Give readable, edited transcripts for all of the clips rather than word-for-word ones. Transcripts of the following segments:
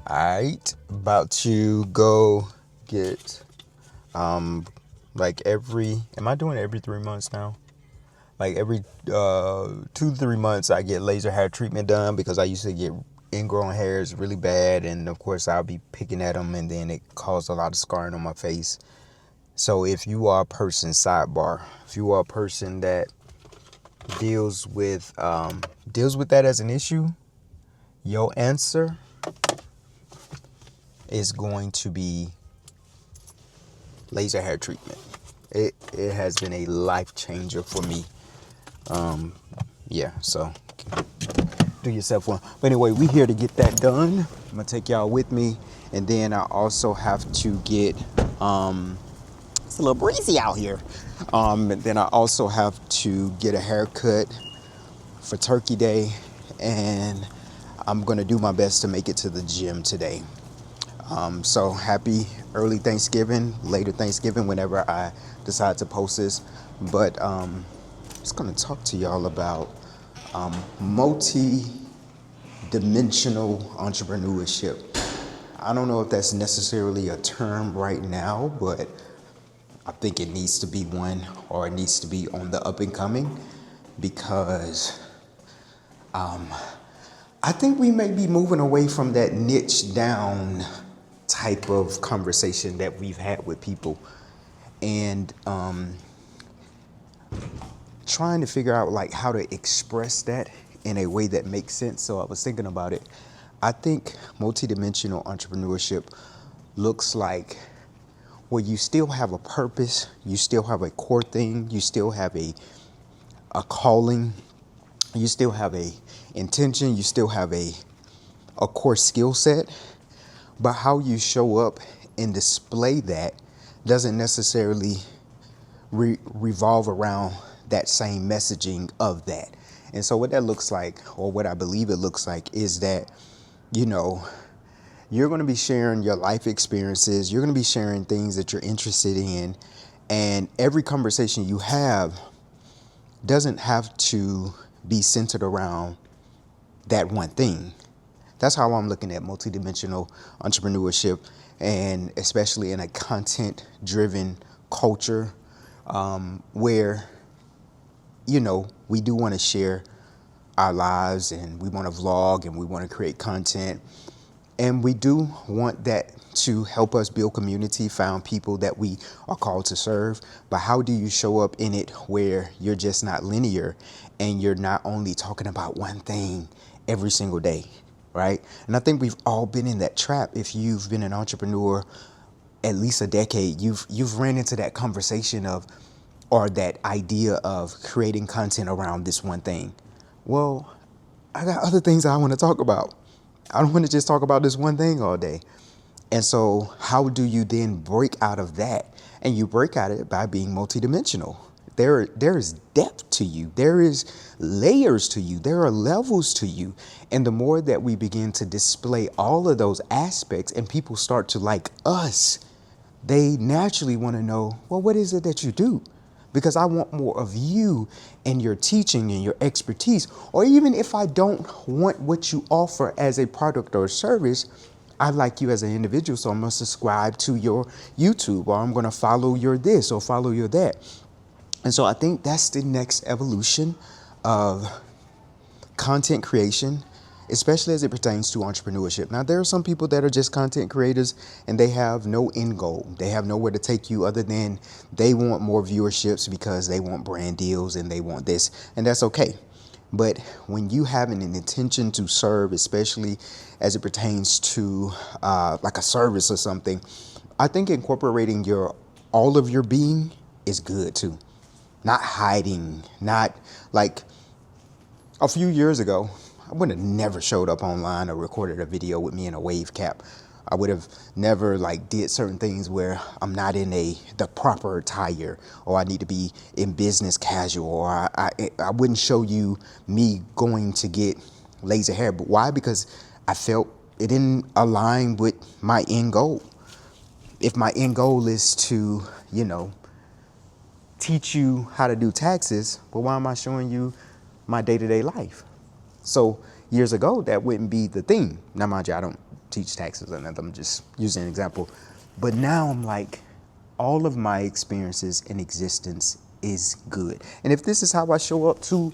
Alright, about to go get like am I doing it every 3 months now? Like every 2 to 3 months I get laser hair treatment done because I used to get ingrown hairs really bad, and of course I'll be picking at them and then it caused a lot of scarring on my face. So if you are a person, sidebar, if you are a person that deals with that as an issue, your answer is going to be laser hair treatment. It has been a life changer for me. Yeah, so do yourself one. But anyway, we here to get that done. I'm gonna take y'all with me, and then I also have to get it's a little breezy out here. And then I also have to get a haircut for Turkey Day, and I'm gonna do my best to make it to the gym today. So happy early Thanksgiving, later Thanksgiving, whenever I decide to post this. But I'm just gonna talk to y'all about multi-dimensional entrepreneurship. I don't know if that's necessarily a term right now, but I think it needs to be one, or it needs to be on the up and coming, because I think we may be moving away from that niche down type of conversation that we've had with people, and trying to figure out like how to express that in a way that makes sense. So I was thinking about it. I think multidimensional entrepreneurship looks like where you still have a purpose, you still have a core thing, you still have a calling, you still have a intention, you still have a core skill set, but how you show up and display that doesn't necessarily revolve around that same messaging of that. And so what that looks like, or what I believe it looks like, is that, you know, you're going to be sharing your life experiences, you're going to be sharing things that you're interested in, and every conversation you have doesn't have to be centered around that one thing. That's how I'm looking at multidimensional entrepreneurship, and especially in a content-driven culture, where, you know, we do want to share our lives, and we want to vlog, and we want to create content, and we do want that to help us build community, found people that we are called to serve. But how do you show up in it where you're just not linear, and you're not only talking about one thing every single day, right? And I think we've all been in that trap. If you've been an entrepreneur at least a decade, you've ran into that conversation of, or that idea of creating content around this one thing. Well, I got other things I want to talk about. I don't want to just talk about this one thing all day. And so how do you then break out of that? And you break out of it by being multidimensional. There is depth to you. There is layers to you. There are levels to you. And the more that we begin to display all of those aspects, and people start to like us, they naturally want to know, well, what is it that you do? Because I want more of you and your teaching and your expertise. Or even if I don't want what you offer as a product or service, I like you as an individual, so I'm going to subscribe to your YouTube, or I'm going to follow your this or follow your that. And so I think that's the next evolution of content creation, especially as it pertains to entrepreneurship. Now, there are some people that are just content creators and they have no end goal. They have nowhere to take you other than they want more viewerships because they want brand deals and they want this, and that's okay. But when you have an intention to serve, especially as it pertains to like a service or something, I think incorporating all of your being is good too. Not hiding, not like a few years ago, I would have never showed up online or recorded a video with me in a wave cap. I would have never like did certain things where I'm not in the proper attire, or I need to be in business casual, or I wouldn't show you me going to get laser hair. But why? Because I felt it didn't align with my end goal. If my end goal is to, you know, teach you how to do taxes, well, why am I showing you my day-to-day life? So years ago, that wouldn't be the thing. Now, mind you, I don't teach taxes or nothing. I'm just using an example. But now I'm like, all of my experiences in existence is good. And if this is how I show up to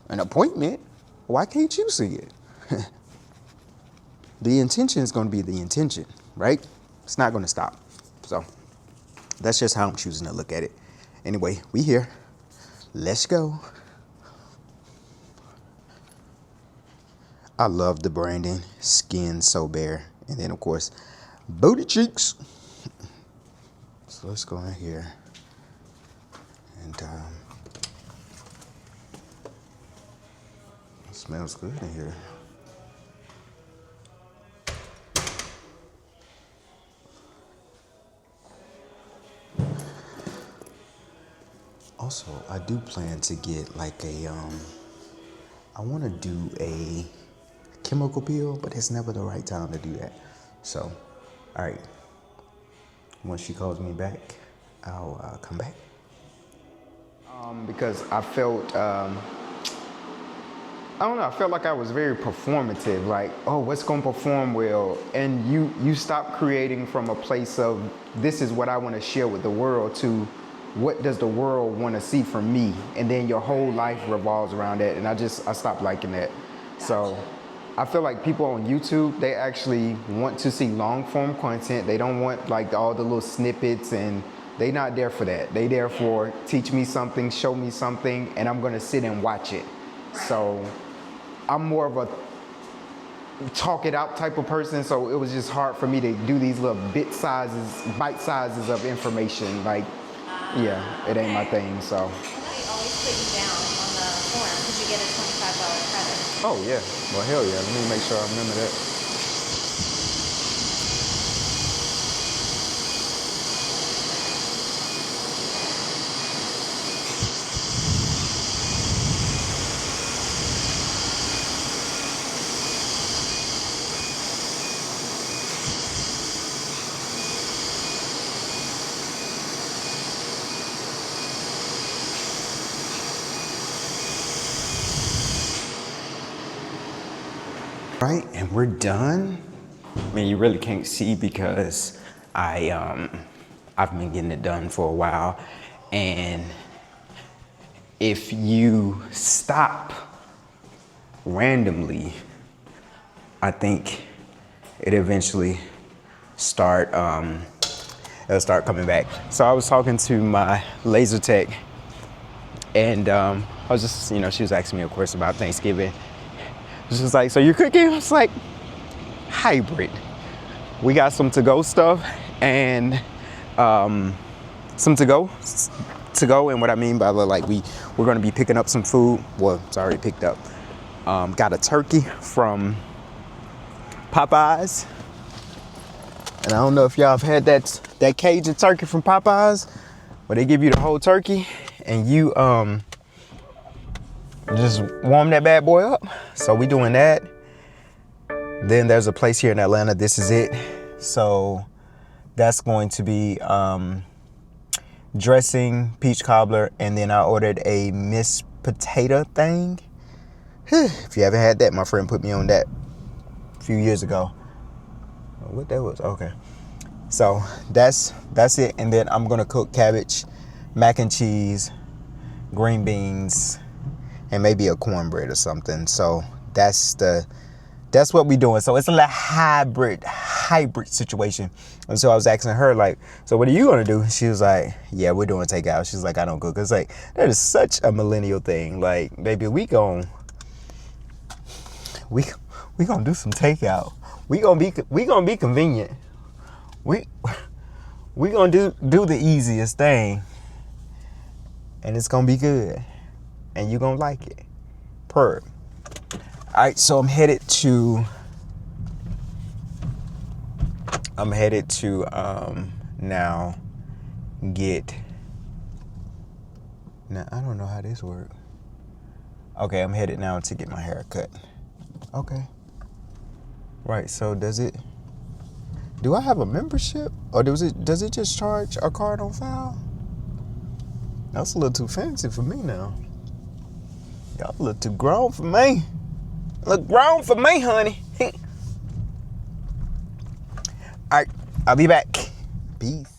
an appointment, why can't you see it? The intention is going to be the intention, right? It's not going to stop. So that's just how I'm choosing to look at it. Anyway, we here. Let's go. I love the branding. Skin so bare. And then, of course, booty cheeks. So let's go in here. And it smells good in here. Also, I do plan to get like I want to do a chemical peel, but it's never the right time to do that. So, all right. Once she calls me back, I'll come back. Because I felt, I don't know, I felt like I was very performative, like, oh, what's going to perform well? And you stop creating from a place of, this is what I want to share with the world, to what does the world want to see from me? And then your whole life revolves around that. And I stopped liking that. So I feel like people on YouTube, they actually want to see long form content. They don't want like all the little snippets, and they not there for that. They there for teach me something, show me something, and I'm gonna sit and watch it. So I'm more of a talk it out type of person. So it was just hard for me to do these little bite sizes of information. Like, yeah, it ain't my thing, so. I always put you down on the form because you get a $25 credit. Oh, yeah. Well, hell yeah. Let me make sure I remember that. Right, and we're done. I mean, you really can't see because I've been getting it done for a while, and if you stop randomly, I think it eventually start it'll start coming back. So I was talking to my laser tech, and I was just, she was asking me a question about Thanksgiving. She was like, so you're cooking? I was like, hybrid. We got some to-go stuff and some to-go. And what I mean by like, we're gonna be picking up some food. Well, it's already picked up. Got a turkey from Popeyes. And I don't know if y'all have had that Cajun turkey from Popeyes, where they give you the whole turkey and you just warm that bad boy up. So we doing that. Then there's a place here in Atlanta. This is it. So that's going to be dressing, peach cobbler, and then I ordered a Miss Potato thing. If you haven't had that, my friend put me on that a few years ago. What that was? Okay. So that's it. And then I'm gonna cook cabbage, mac and cheese, green beans, and maybe a cornbread or something. So that's what we're doing. So it's a hybrid situation. And so I was asking her, like, so what are you gonna do? She was like, yeah, we're doing takeout. She's like, I don't cook. It's like, that is such a millennial thing. Like, baby, we gonna do some takeout. We gonna be convenient. We gonna do the easiest thing, and it's gonna be good, and you're gonna like it. All right, so I'm headed to now get. Now I don't know how this works. Okay, I'm headed now to get my hair cut. Okay. Right, so do I have a membership, or does it just charge a card on file? That's a little too fancy for me now. Y'all a little too grown for me. Look grown for me, honey. All right, I'll be back. Peace.